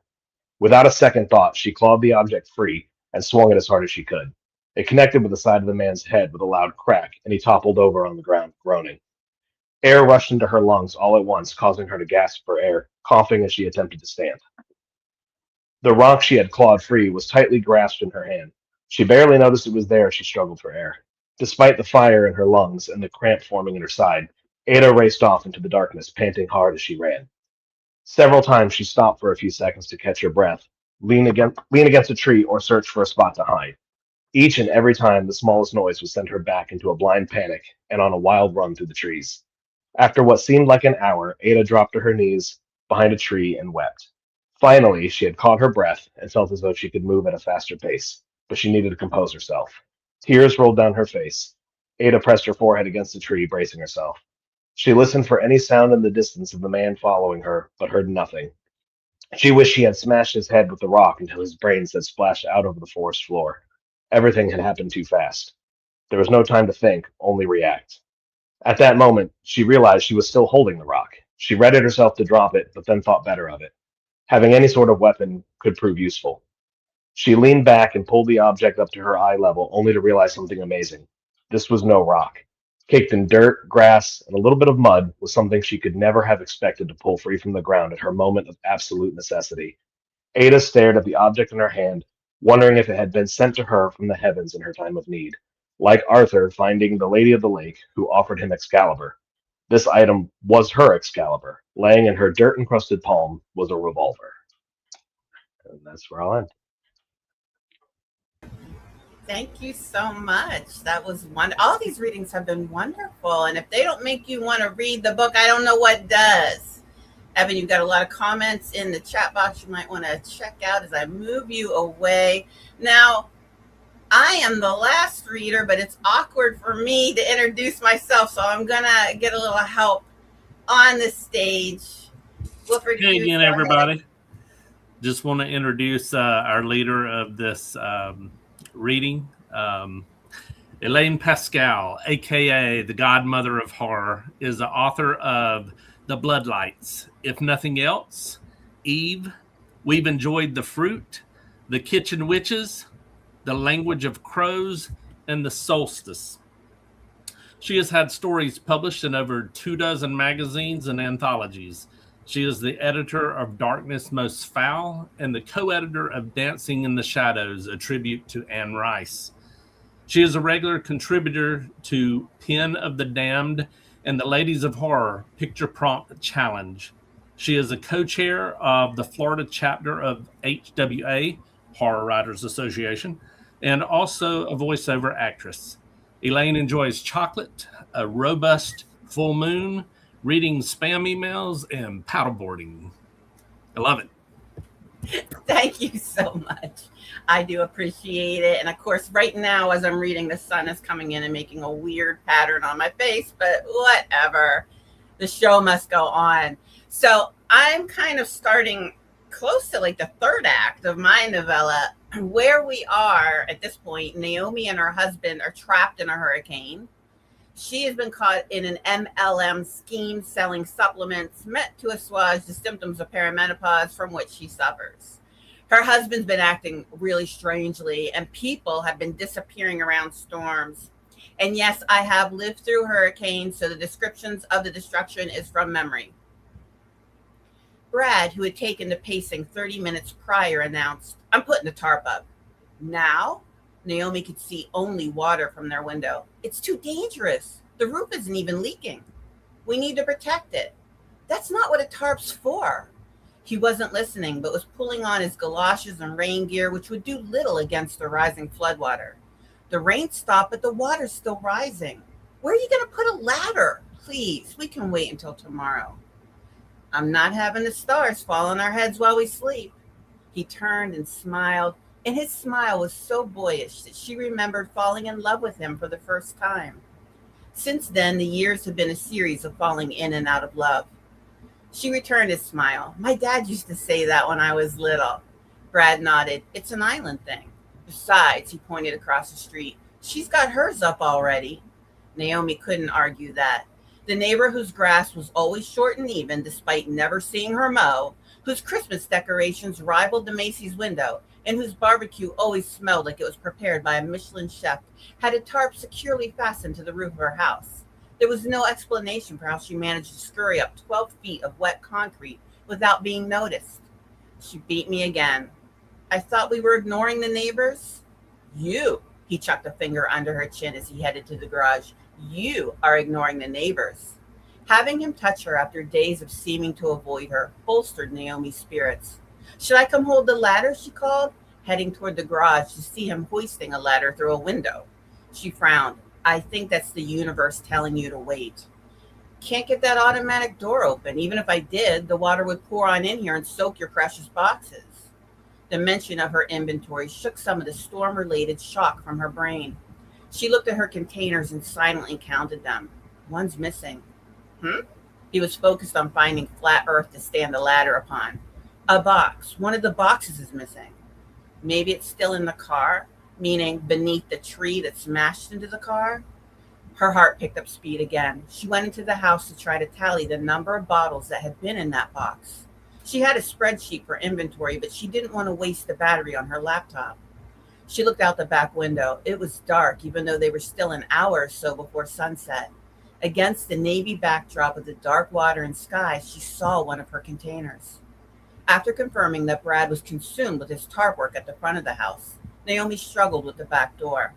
Without a second thought, she clawed the object free and swung it as hard as she could. It connected with the side of the man's head with a loud crack, and he toppled over on the ground, groaning. Air rushed into her lungs all at once, causing her to gasp for air, coughing as she attempted to stand. The rock she had clawed free was tightly grasped in her hand. She barely noticed it was there as she struggled for air. Despite the fire in her lungs and the cramp forming in her side, Ada raced off into the darkness, panting hard as she ran. Several times she stopped for a few seconds to catch her breath, lean against a tree, or search for a spot to hide. Each and every time, the smallest noise would send her back into a blind panic and on a wild run through the trees. After what seemed like an hour, Ada dropped to her knees behind a tree and wept. Finally, she had caught her breath and felt as though she could move at a faster pace, but she needed to compose herself. Tears rolled down her face. Ada pressed her forehead against the tree, bracing herself. She listened for any sound in the distance of the man following her, but heard nothing. She wished she had smashed his head with the rock until his brains had splashed out over the forest floor. Everything had happened too fast. There was no time to think, only react. At that moment, she realized she was still holding the rock. She readied herself to drop it, but then thought better of it. Having any sort of weapon could prove useful. She leaned back and pulled the object up to her eye level, only to realize something amazing. This was no rock. Caked in dirt, grass, and a little bit of mud was something she could never have expected to pull free from the ground at her moment of absolute necessity. Ada stared at the object in her hand, wondering if it had been sent to her from the heavens in her time of need. Like Arthur finding the Lady of the Lake, who offered him Excalibur. This item was her Excalibur. Laying in her dirt-encrusted palm was a revolver. And that's where I'll end. Thank you so much. That was one. All these readings have been wonderful, and if they don't make you want to read the book, I don't know what does. Evan, you've got a lot of comments in the chat box you might want to check out as I move you away. Now, I am the last reader, but it's awkward for me to introduce myself, so I'm going to get a little help on the stage. Wilfred, Hey you again, go ahead. everybody. Just want to introduce our leader of this reading, Elaine Pascale, aka the godmother of horror, is the author of The Bloodlights. If nothing else, Eve, We've Enjoyed the Fruit, The Kitchen Witches, The Language of Crows, and The Solstice. She has had stories published in over 24 magazines and anthologies. She is the editor of Darkness Most Foul and the co-editor of Dancing in the Shadows, a tribute to Anne Rice. She is a regular contributor to Pen of the Damned and the Ladies of Horror Picture Prompt Challenge. She is a co-chair of the Florida chapter of HWA, Horror Writers Association, and also a voiceover actress. Elaine enjoys chocolate, a robust full moon, reading spam emails, and paddleboarding. I love it. Thank you so much. I do appreciate it. And of course, right now, as I'm reading, the sun is coming in and making a weird pattern on my face, but whatever. The show must go on. So I'm kind of starting close to like the third act of my novella, where we are at this point. Naomi and her husband are trapped in a hurricane. She has been caught in an MLM scheme selling supplements meant to assuage the symptoms of perimenopause from which she suffers. Her husband's been acting really strangely, and people have been disappearing around storms. And yes, I have lived through hurricanes, so the descriptions of the destruction is from memory. Brad, who had taken the pacing 30 minutes prior, announced, "I'm putting the tarp up." Now, Naomi could see only water from their window. "It's too dangerous. The roof isn't even leaking. We need to protect it." "That's not what a tarp's for." He wasn't listening, but was pulling on his galoshes and rain gear, which would do little against the rising floodwater. "The rain stopped, but the water's still rising. Where are you going to put a ladder? Please, we can wait until tomorrow." "I'm not having the stars fall on our heads while we sleep." He turned and smiled, and his smile was so boyish that she remembered falling in love with him for the first time. Since then, the years have been a series of falling in and out of love. She returned his smile. "My dad used to say that when I was little." Brad nodded. "It's an island thing. Besides," he pointed across the street, "she's got hers up already." Naomi couldn't argue that. The neighbor whose grass was always short and even, despite never seeing her mow, whose Christmas decorations rivaled the Macy's window, and whose barbecue always smelled like it was prepared by a Michelin chef, had a tarp securely fastened to the roof of her house. There was no explanation for how she managed to scurry up 12 feet of wet concrete without being noticed. She beat me again. "I thought we were ignoring the neighbors." "You," he chucked a finger under her chin as he headed to the garage, "you are ignoring the neighbors." Having him touch her after days of seeming to avoid her bolstered Naomi's spirits. "Should I come hold the ladder?" she called, heading toward the garage to see him hoisting a ladder through a window. She frowned. "I think that's the universe telling you to wait." "Can't get that automatic door open. Even if I did, the water would pour on in here and soak your precious boxes." The mention of her inventory shook some of the storm-related shock from her brain. She looked at her containers and silently counted them. "One's missing." He was focused on finding flat earth to stand the ladder upon. "A box. One of the boxes is missing." "Maybe it's still in the car," meaning beneath the tree that smashed into the car. Her heart picked up speed again. She went into the house to try to tally the number of bottles that had been in that box. She had a spreadsheet for inventory, but she didn't want to waste the battery on her laptop. She looked out the back window. It was dark, even though they were still an hour or so before sunset. Against the navy backdrop of the dark water and sky, she saw one of her containers. After confirming that Brad was consumed with his tarp work at the front of the house, Naomi struggled with the back door.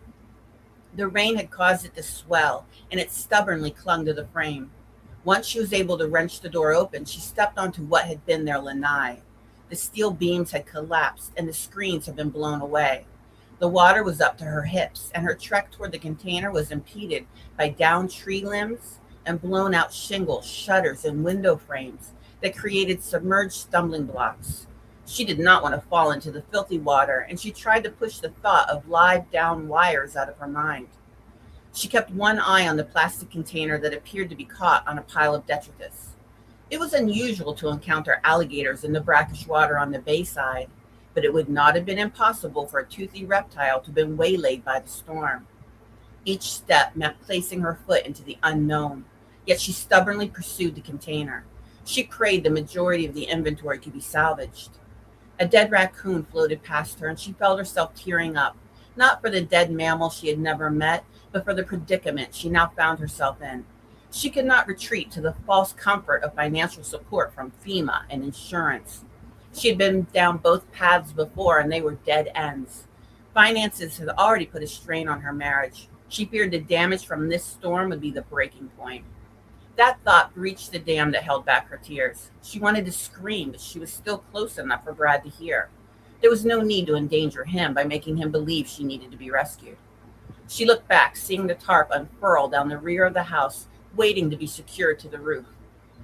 The rain had caused it to swell, and it stubbornly clung to the frame. Once she was able to wrench the door open, she stepped onto what had been their lanai. The steel beams had collapsed, and the screens had been blown away. The water was up to her hips, and her trek toward the container was impeded by downed tree limbs and blown out shingles, shutters, and window frames that created submerged stumbling blocks. She did not want to fall into the filthy water, and she tried to push the thought of live down wires out of her mind. She kept one eye on the plastic container that appeared to be caught on a pile of detritus. It was unusual to encounter alligators in the brackish water on the bayside, but it would not have been impossible for a toothy reptile to have been waylaid by the storm. Each step meant placing her foot into the unknown, yet she stubbornly pursued the container. She prayed the majority of the inventory could be salvaged. A dead raccoon floated past her, and she felt herself tearing up, not for the dead mammal she had never met, but for the predicament she now found herself in. She could not retreat to the false comfort of financial support from FEMA and insurance. She had been down both paths before, and they were dead ends. Finances had already put a strain on her marriage. She feared the damage from this storm would be the breaking point. That thought breached the dam that held back her tears. She wanted to scream, but she was still close enough for Brad to hear. There was no need to endanger him by making him believe she needed to be rescued. She looked back, seeing the tarp unfurl down the rear of the house, waiting to be secured to the roof.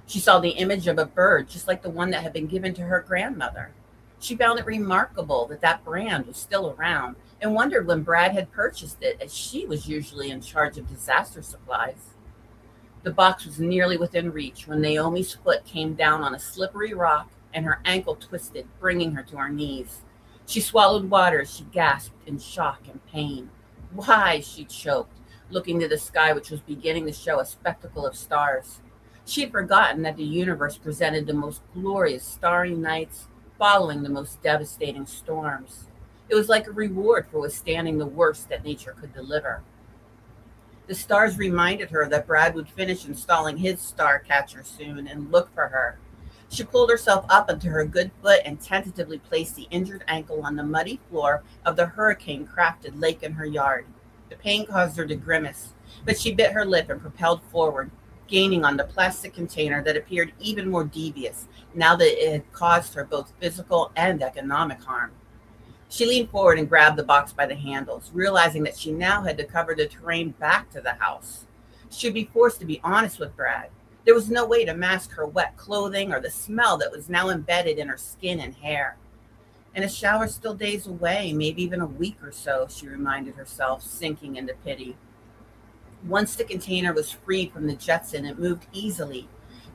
She saw the image of a bird, just like the one that had been given to her grandmother. She found it remarkable that that brand was still around, and wondered when Brad had purchased it, as she was usually in charge of disaster supplies. The box was nearly within reach when Naomi's foot came down on a slippery rock and her ankle twisted, bringing her to her knees. She swallowed water as she gasped in shock and pain. Why, she choked, looking to the sky, which was beginning to show a spectacle of stars. She had forgotten that the universe presented the most glorious starry nights following the most devastating storms. It was like a reward for withstanding the worst that nature could deliver. The stars reminded her that Brad would finish installing his star catcher soon and look for her. She pulled herself up onto her good foot and tentatively placed the injured ankle on the muddy floor of the hurricane-crafted lake in her yard. The pain caused her to grimace, but she bit her lip and propelled forward, gaining on the plastic container that appeared even more devious now that it had caused her both physical and economic harm. She leaned forward and grabbed the box by the handles, realizing that she now had to cover the terrain back to the house. She would be forced to be honest with Brad. There was no way to mask her wet clothing or the smell that was now embedded in her skin and hair. And a shower still days away, maybe even a week or so, she reminded herself, sinking into pity. Once the container was freed from the jetson, it moved easily,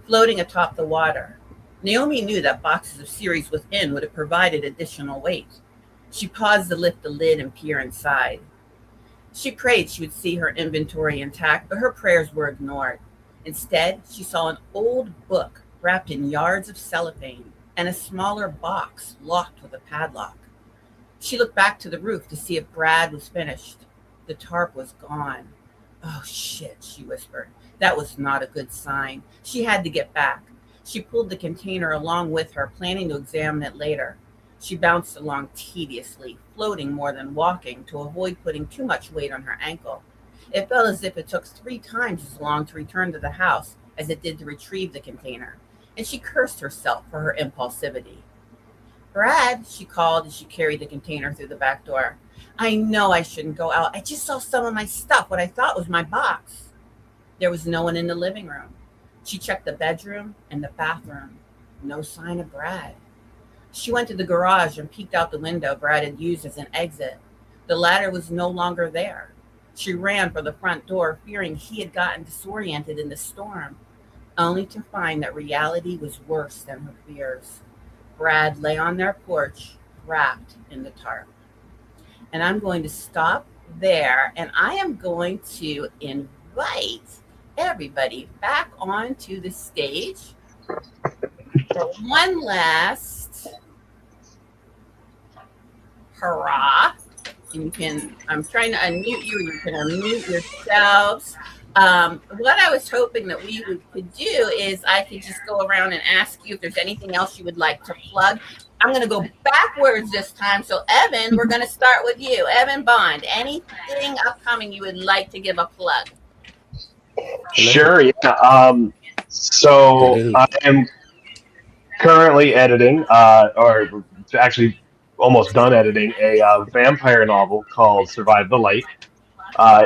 floating atop the water. Naomi knew that boxes of cereals within would have provided additional weight. She paused to lift the lid and peer inside. She prayed she would see her inventory intact, but her prayers were ignored. Instead, she saw an old book wrapped in yards of cellophane and a smaller box locked with a padlock. She looked back to the roof to see if Brad was finished. The tarp was gone. Oh, shit, she whispered. That was not a good sign. She had to get back. She pulled the container along with her, planning to examine it later. She bounced along tediously, floating more than walking to avoid putting too much weight on her ankle. It felt as if it took 3 times as long to return to the house as it did to retrieve the container, and she cursed herself for her impulsivity. Brad, she called as she carried the container through the back door. I know I shouldn't go out. I just saw some of my stuff, what I thought was my box. There was no one in the living room. She checked the bedroom and the bathroom. No sign of Brad. She went to the garage and peeked out the window Brad had used as an exit. The ladder was no longer there. She ran for the front door, fearing he had gotten disoriented in the storm, only to find that reality was worse than her fears. Brad lay on their porch, wrapped in the tarp. And I'm going to stop there, and I am going to invite everybody back onto the stage for one last hurrah. And you can, I'm trying to unmute you, you can unmute yourselves. What I was hoping that we could do is I could just go around and ask you if there's anything else you would like to plug. I'm going to go backwards this time. So, Evan, we're going to start with you. Evan Bond, anything upcoming you would like to give a plug? Sure, yeah. So I am currently editing, or actually almost done editing, a vampire novel called Survive the Light.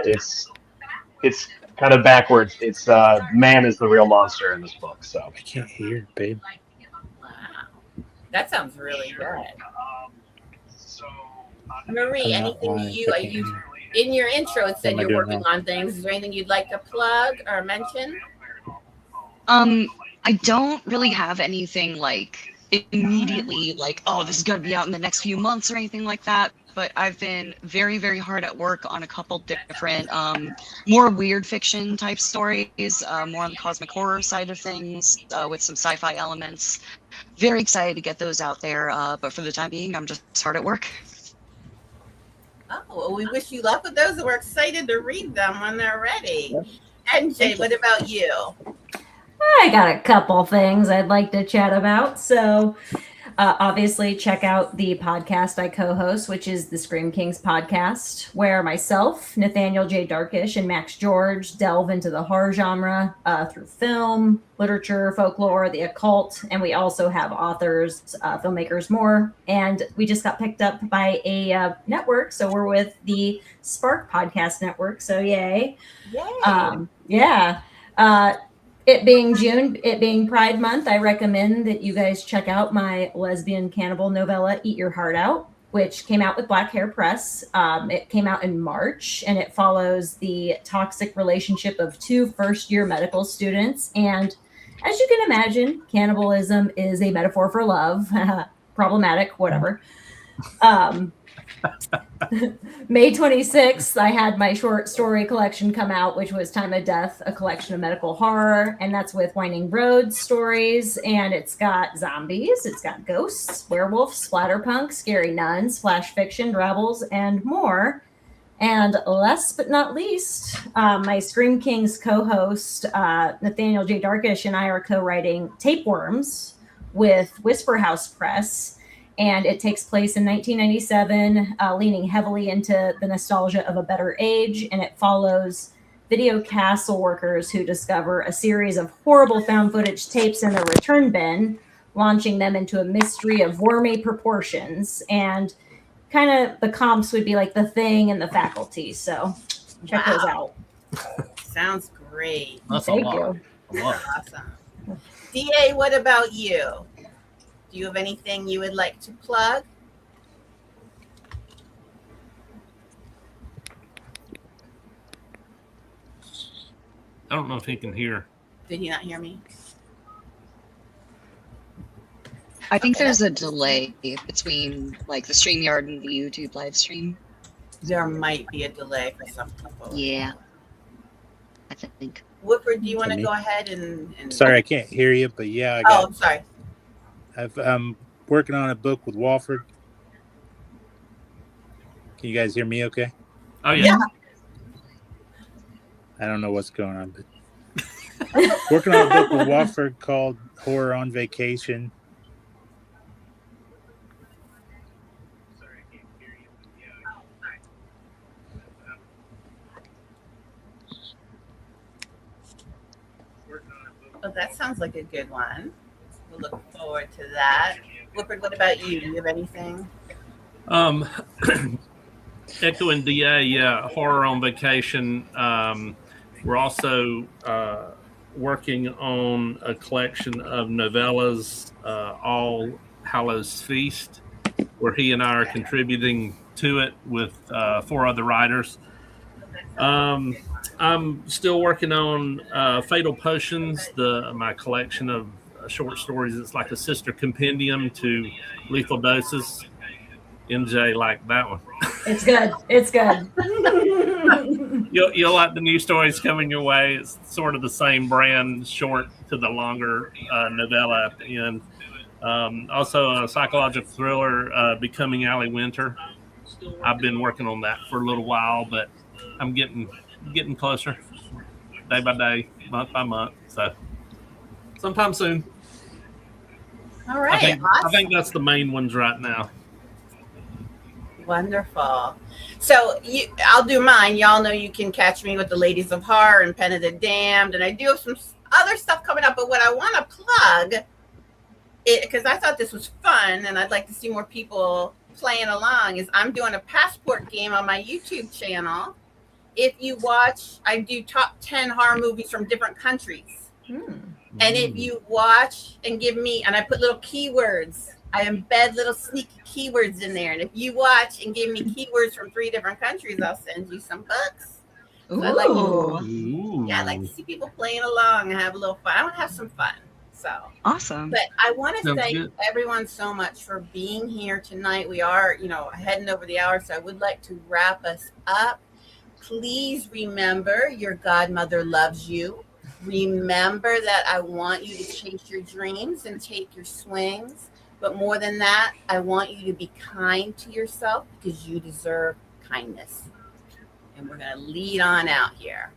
It's kind of backwards. It's man is the real monster in this book. So I can't hear, babe. That sounds really good. Marie, I'm not anything lying, you I can't you hear. in your intro it said am I you're doing working wrong? on things. Is there anything you'd like to plug or mention? I don't really have anything like immediately like, oh, this is gonna be out in the next few months or anything like that. But I've been very, very hard at work on a couple different, more weird fiction type stories, more on the cosmic horror side of things, with some sci-fi elements. Very excited to get those out there, but for the time being, I'm just hard at work. Oh, well, we wish you luck with those. We're excited to read them when they're ready. Yep. And Jay, what about you? I got a couple things I'd like to chat about. So, obviously, check out the podcast I co host, which is the Scream Kings podcast, where myself, Nathaniel J. Darkish, and Max George delve into the horror genre through film, literature, folklore, the occult, and we also have authors, filmmakers, more. And we just got picked up by a network, so we're with the Spark Podcast Network. So, yay. Yay. Yeah. It being June, it being Pride Month, I recommend that you guys check out my lesbian cannibal novella, Eat Your Heart Out, which came out with Black Hair Press. It came out in March, and it follows the toxic relationship of two first-year medical students. And as you can imagine, cannibalism is a metaphor for love. Problematic, whatever. May 26th, I had my short story collection come out, which was Time of Death, a collection of medical horror. And that's with Winding Road stories. And it's got zombies, it's got ghosts, werewolves, splatterpunk, scary nuns, flash fiction, rebels, and more. And last but not least, my Scream Kings co-host, Nathaniel J. Darkish, and I are co-writing Tapeworms with Whisper House Press. And it takes place in 1997, leaning heavily into the nostalgia of a better age. And it follows video castle workers who discover a series of horrible found footage tapes in their return bin, launching them into a mystery of wormy proportions. And kind of the comps would be like The Thing and The Faculty. So check those out. Sounds great. That's Thank a lot. you. A lot. Awesome. DA, what about you? Do you have anything you would like to plug? I don't know if he can hear. Did you not hear me? I think there's a delay between like the StreamYard and the YouTube live stream. There might be a delay for some people. Yeah, I think. Woodford, do you want to me? go ahead and Sorry, I can't hear you, but yeah, I'm sorry. I'm working on a book with Walford. Can you guys hear me okay? Oh, yeah. I don't know what's going on, but working on a book with Walford called Horror on Vacation. Well, that sounds like a good one. We'll look forward to that. Woodford, what about you? Do you have anything? Echoing DA, yeah, Horror on Vacation. We're also working on a collection of novellas, All Hallows Feast, where he and I are contributing to it with 4 other writers. I'm still working on Fatal Potions, my collection of short stories. It's like a sister compendium to Lethal Doses. MJ liked that one. It's good. It's good. You'll like the new stories coming your way. It's sort of the same brand, short to the longer novella at the end. Also, a psychological thriller, Becoming Allie Winter. I've been working on that for a little while, but I'm getting closer, day by day, month by month. So, sometime soon. All right. I think that's the main ones right now. Wonderful. So I'll do mine. Y'all know you can catch me with the Ladies of Horror and Pen of the Damned, and I do have some other stuff coming up. But what I want to plug, because I thought this was fun, and I'd like to see more people playing along, is I'm doing a passport game on my YouTube channel. If you watch, I do top 10 horror movies from different countries. And if you watch and give me, and I put little keywords I embed little sneaky keywords in there. And if you watch and give me keywords from 3 different countries, I'll send you some books. So I'd like Ooh, I'd like to see people playing along and have a little fun. I want to have some fun. So awesome. but I want to Sounds thank good. everyone so much for being here tonight. We are, heading over the hour, so I would like to wrap us up. Please remember your godmother loves you. Remember that I want you to chase your dreams and take your swings. But more than that, I want you to be kind to yourself because you deserve kindness. And we're going to lead on out here.